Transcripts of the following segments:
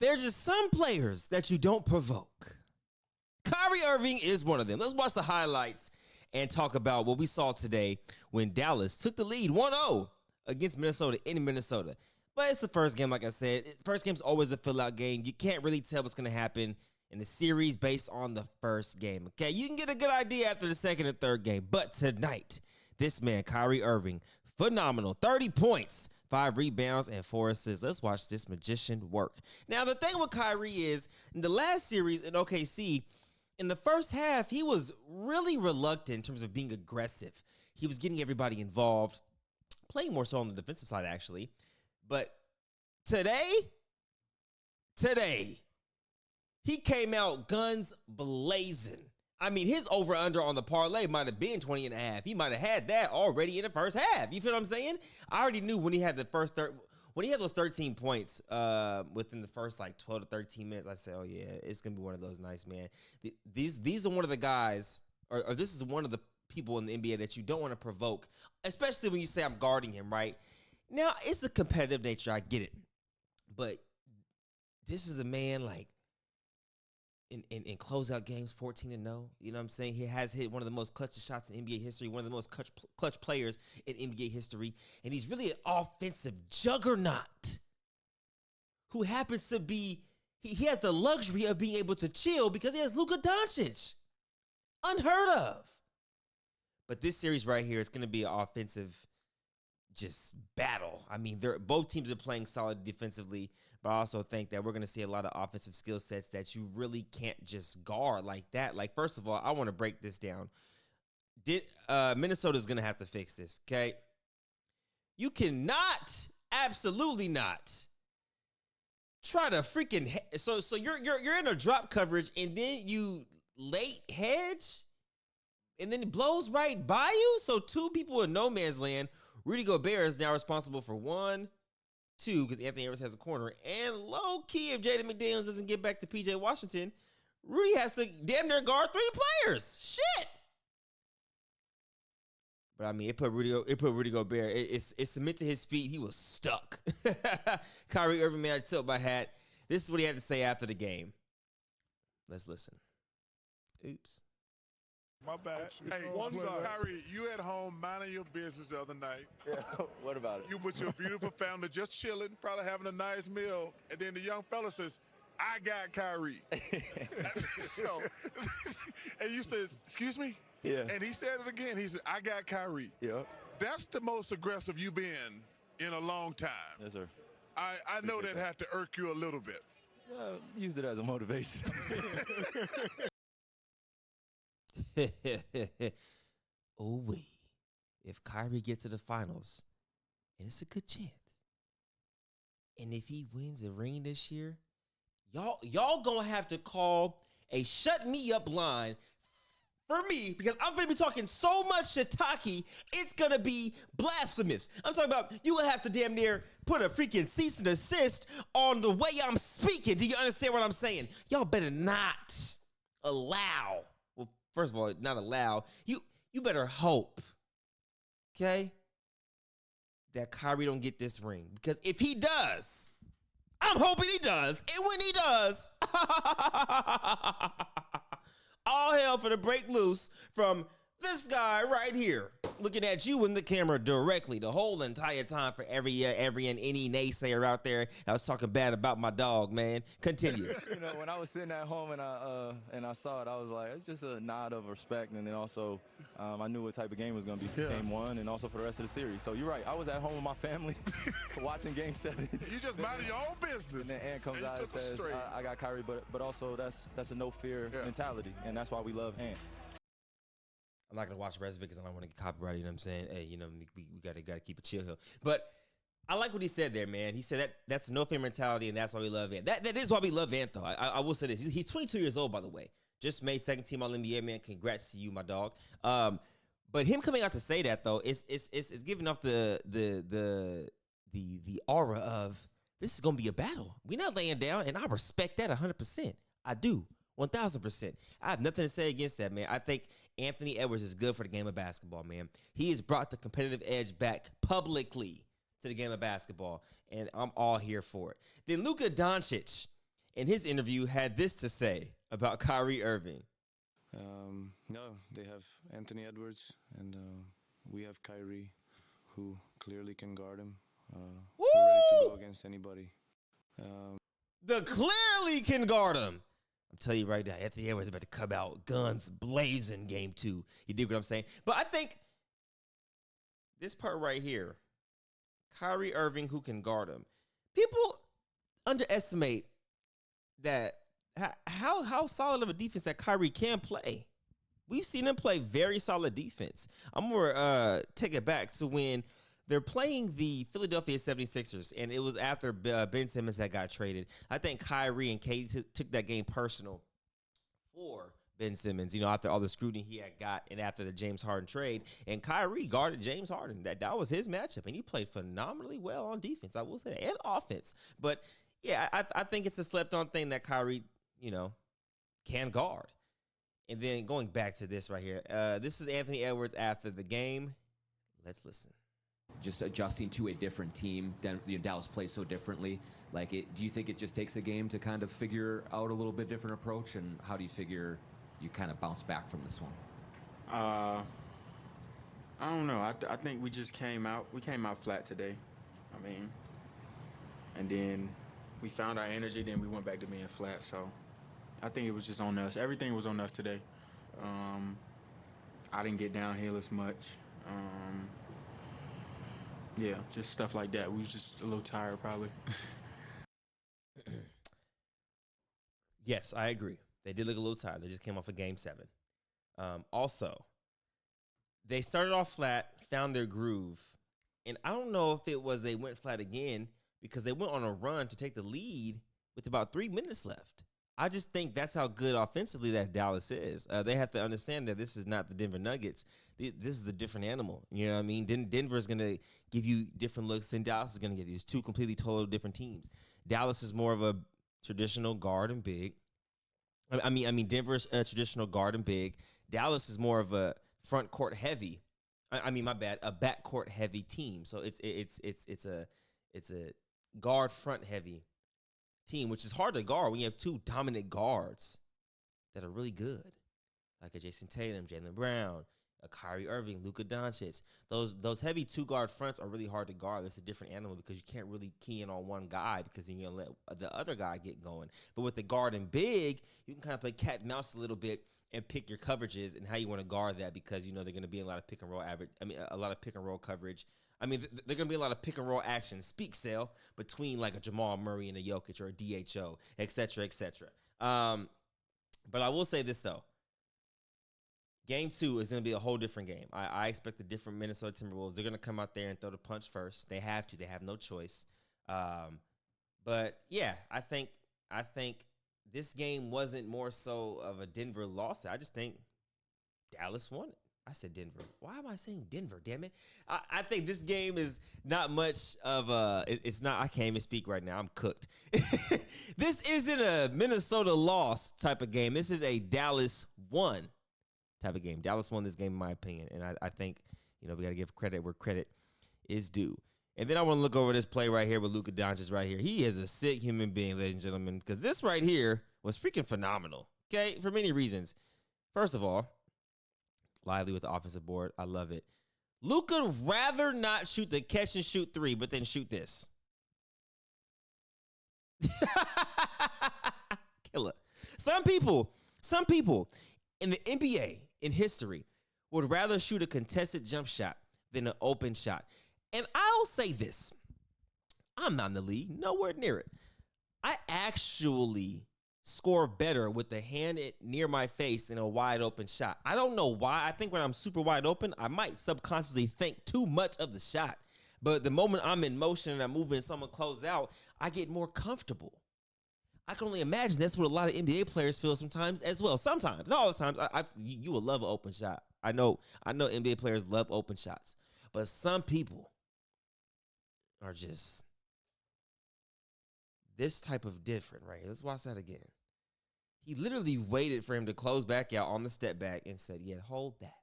There's just some players that you don't provoke. Kyrie Irving is one of them. Let's watch the highlights and talk about what we saw today when Dallas took the lead 1-0 against Minnesota in Minnesota. But it's the first game, like I said. First game's always a fill-out game. You can't really tell what's going to happen in the series based on the first game, okay? You can get a good idea after the second and third game. But tonight, this man, Kyrie Irving, phenomenal. 30 points, 5 rebounds, and 4 assists. Let's watch this magician work. Now, the thing with Kyrie is, in the last series in OKC, in the first half, he was really reluctant in terms of being aggressive. He was getting everybody involved, playing more so on the defensive side, actually. But today, he came out guns blazing. I mean, his over-under on the parlay might have been 20.5. He might have had that already in the first half. You feel what I'm saying? I already knew when he had when he had those 13 points within the first like 12 to 13 minutes, I said, oh yeah, it's gonna be one of those nights, man. These are one of the guys, or this is one of the people in the NBA that you don't want to provoke, especially when you say I'm guarding him, right? Now, it's a competitive nature, I get it. But this is a man like in closeout games, 14-0. You know what I'm saying? He has hit one of the most clutch shots in NBA history, one of the most clutch players in NBA history. And he's really an offensive juggernaut who happens to be, he has the luxury of being able to chill because he has Luka Doncic. Unheard of. But this series right here is going to be an offensive just battle. I mean, both teams are playing solid defensively, but I also think that we're going to see a lot of offensive skill sets that you really can't just guard like that. Like, first of all, I want to break this down. Minnesota's going to have to fix this, okay? You cannot, absolutely not, try to freaking so you're in a drop coverage and then you late hedge and then it blows right by you. So two people in no man's land. Rudy Gobert is now responsible for 1, 2, because Anthony Edwards has a corner. And low-key, if Jaden McDaniels doesn't get back to P.J. Washington, Rudy has to damn near guard 3 players. Shit! But, I mean, it put Rudy Gobert. It cemented to his feet. He was stuck. Kyrie Irving, man, I tilt my hat. This is what he had to say after the game. Let's listen. Oops. My bad. Hey, Kyrie, you at home minding your business the other night. Yeah, what about it? You with your beautiful family just chilling, probably having a nice meal, and then the young fella says, I got Kyrie. So, and you said, excuse me? Yeah. And he said it again. He said, I got Kyrie. Yeah. That's the most aggressive you've been in a long time. Yes, sir. I know that had to irk you a little bit. Use it as a motivation. Oh, wait. If Kyrie gets to the finals, and it's a good chance, and if he wins a ring this year, y'all gonna have to call a shut me up line for me, because I'm gonna be talking so much shiitake, it's gonna be blasphemous. I'm talking about you gonna have to damn near put a freaking cease and desist on the way I'm speaking. Do you understand what I'm saying? Y'all better not allow. Well, first of all, not allow. You better hope, okay, that Kyrie don't get this ring. Because if he does, I'm hoping he does. And when he does, all hell for the break loose from this guy right here, looking at you in the camera directly the whole entire time for every and any naysayer out there that was talking bad about my dog, man. Continue. You know, when I was sitting at home and I saw it, I was like, it's just a nod of respect, and then also I knew what type of game it was going to be for game 1 and also for the rest of the series. So you're right. I was at home with my family watching Game 7. You just minding your own business. And then Ant comes out and says, I got Kyrie, but also that's a no-fear mentality, and that's why we love Ant. I'm not gonna watch the rest of it because I don't want to get copyrighted. You know what I'm saying? Hey, you know, we gotta keep it chill here. But I like what he said there, man. He said that's no fear mentality, and that's why we love Ant. That is why we love Ant, though. I will say this: he's 22 years old, by the way. Just made second team All NBA, man. Congrats to you, my dog. But him coming out to say that though, it's giving off the aura of this is gonna be a battle. We're not laying down, and I respect that 100%. I do. 1,000%. I have nothing to say against that, man. I think Anthony Edwards is good for the game of basketball, man. He has brought the competitive edge back publicly to the game of basketball, and I'm all here for it. Then Luka Doncic, in his interview, had this to say about Kyrie Irving. No, they have Anthony Edwards, and we have Kyrie, who clearly can guard him. We're ready to go against anybody. The clearly can guard him. I'm telling you right now, Anthony Edwards is about to come out guns blazing game 2. You dig what I'm saying? But I think this part right here, Kyrie Irving, who can guard him. People underestimate that how solid of a defense that Kyrie can play. We've seen him play very solid defense. I'm going to take it back to when they're playing the Philadelphia 76ers, and it was after Ben Simmons had got traded. I think Kyrie and KD took that game personal for Ben Simmons, after all the scrutiny he had got and after the James Harden trade. And Kyrie guarded James Harden. That was his matchup, and he played phenomenally well on defense, I will say that, and offense. But, yeah, I think it's a slept-on thing that Kyrie, can guard. And then going back to this right here, this is Anthony Edwards after the game. Let's listen. Just adjusting to a different team. Dallas plays so differently. Do you think it just takes a game to kind of figure out a little bit different approach? And how do you figure you kind of bounce back from this one? I don't know. I think we just came out flat today. And then we found our energy. Then we went back to being flat. So I think it was just on us. Everything was on us today. I didn't get downhill as much. Yeah, just stuff like that. We was just a little tired, probably. Yes, I agree. They did look a little tired. They just came off of Game 7. Also, they started off flat, found their groove, and I don't know if it was they went flat again because they went on a run to take the lead with about 3 minutes left. I just think that's how good offensively that Dallas is. They have to understand that this is not the Denver Nuggets. This is a different animal. You know what I mean? Denver is going to give you different looks than Dallas is going to give you. It's two completely total different teams. Dallas is more of a traditional guard and big. I mean Denver's a traditional guard and big. Dallas is more of a front court heavy. A back court heavy team. So it's a guard front heavy team, which is hard to guard when you have two dominant guards that are really good, like a Jason Tatum, Jaylen Brown, a Kyrie Irving, Luka Doncic. Those heavy two-guard fronts are really hard to guard. It's a different animal because you can't really key in on one guy because then you're going to let the other guy get going. But with the guard and big, you can kind of play cat and mouse a little bit and pick your coverages and how you want to guard that because, they're going to be in a lot of pick and roll a lot of pick and roll coverage. They're going to be a lot of pick and roll action, speak sale between like a Jamal Murray and a Jokic or a DHO, et cetera, et cetera. But I will say this, though. Game 2 is going to be a whole different game. I expect a different Minnesota Timberwolves. They're going to come out there and throw the punch first. They have to. They have no choice. But, yeah, I think this game wasn't more so of a Denver loss. I just think Dallas won it. I said Denver. Why am I saying Denver, damn it? I think this game is not much of a – it's not – I can't even speak right now. I'm cooked. This isn't a Minnesota loss type of game. This is a Dallas won type of game. Dallas won this game in my opinion, and I think, we got to give credit where credit is due. And then I want to look over this play right here with Luka Doncic right here. He is a sick human being, ladies and gentlemen, because this right here was freaking phenomenal, okay, for many reasons. First of all, lively with the offensive board. I love it. Luka rather not shoot the catch and shoot 3, but then shoot this. Killer. Some people in the NBA in history would rather shoot a contested jump shot than an open shot. And I'll say this. I'm not in the league, nowhere near it. I actually score better with the hand near my face than a wide open shot. I don't know why. I think when I'm super wide open, I might subconsciously think too much of the shot. But the moment I'm in motion and I'm moving and someone closes out, I get more comfortable. I can only imagine that's what a lot of NBA players feel sometimes as well. Sometimes, not all the times. You will love an open shot. I know NBA players love open shots. But some people are just this type of different, right? Let's watch that again. He literally waited for him to close back out on the step back and said, yeah, hold that.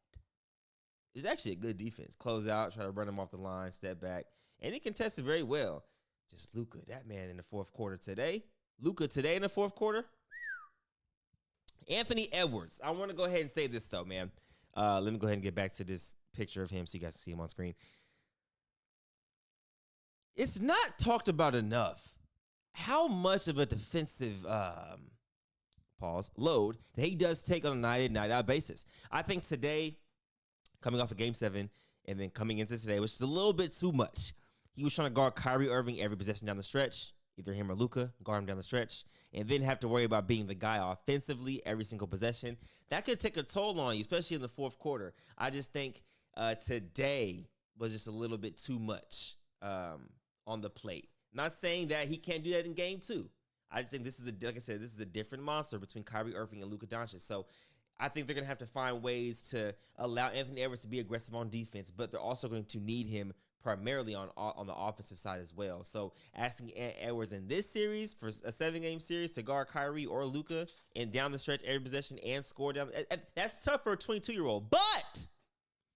It's actually a good defense. Close out, try to run him off the line, step back. And he contested very well. Just Luka, that man in the fourth quarter today, Luka today in the fourth quarter. Anthony Edwards. I want to go ahead and say this, though, man. Let me go ahead and get back to this picture of him so you guys can see him on screen. It's not talked about enough how much of a defensive load that he does take on a night-in, night-out basis. I think today, coming off of Game 7 and then coming into today, which is a little bit too much. He was trying to guard Kyrie Irving every possession down the stretch, either him or Luka, guard him down the stretch, and then have to worry about being the guy offensively every single possession. That could take a toll on you, especially in the fourth quarter. I just think today was just a little bit too much on the plate. Not saying that he can't do that in Game 2. I just think this is like I said, this is a different monster between Kyrie Irving and Luka Doncic. So I think they're going to have to find ways to allow Anthony Edwards to be aggressive on defense, but they're also going to need him primarily on the offensive side as well. So asking Edwards in this series for a 7-game series to guard Kyrie or Luka and down the stretch every possession and score down, that's tough for a 22-year-old. But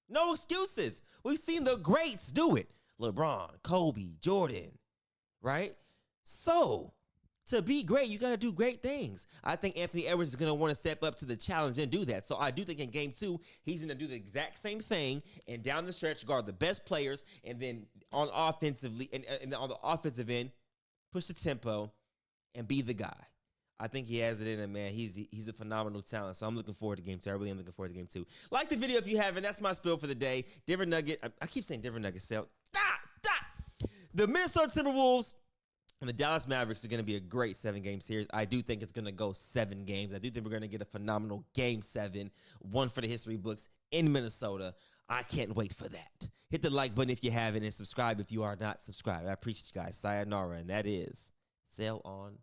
no excuses. We've seen the greats do it. LeBron, Kobe, Jordan, right? So to be great, you got to do great things. I think Anthony Edwards is going to want to step up to the challenge and do that. So I do think in Game 2, he's going to do the exact same thing and down the stretch guard the best players, and then on offensively and on the offensive end, push the tempo and be the guy. I think he has it in him, man. He's a phenomenal talent. So I'm looking forward to Game 2. I really am looking forward to Game 2. Like the video if you haven't. That's my spill for the day. Denver Nugget. I keep saying Denver Nuggets. The Minnesota Timberwolves and the Dallas Mavericks are going to be a great 7-game series. I do think it's going to go 7 games. I do think we're going to get a phenomenal Game 7, one for the history books in Minnesota. I can't wait for that. Hit the like button if you haven't and subscribe if you are not subscribed. I appreciate you guys. Sayonara, and that is Sail On.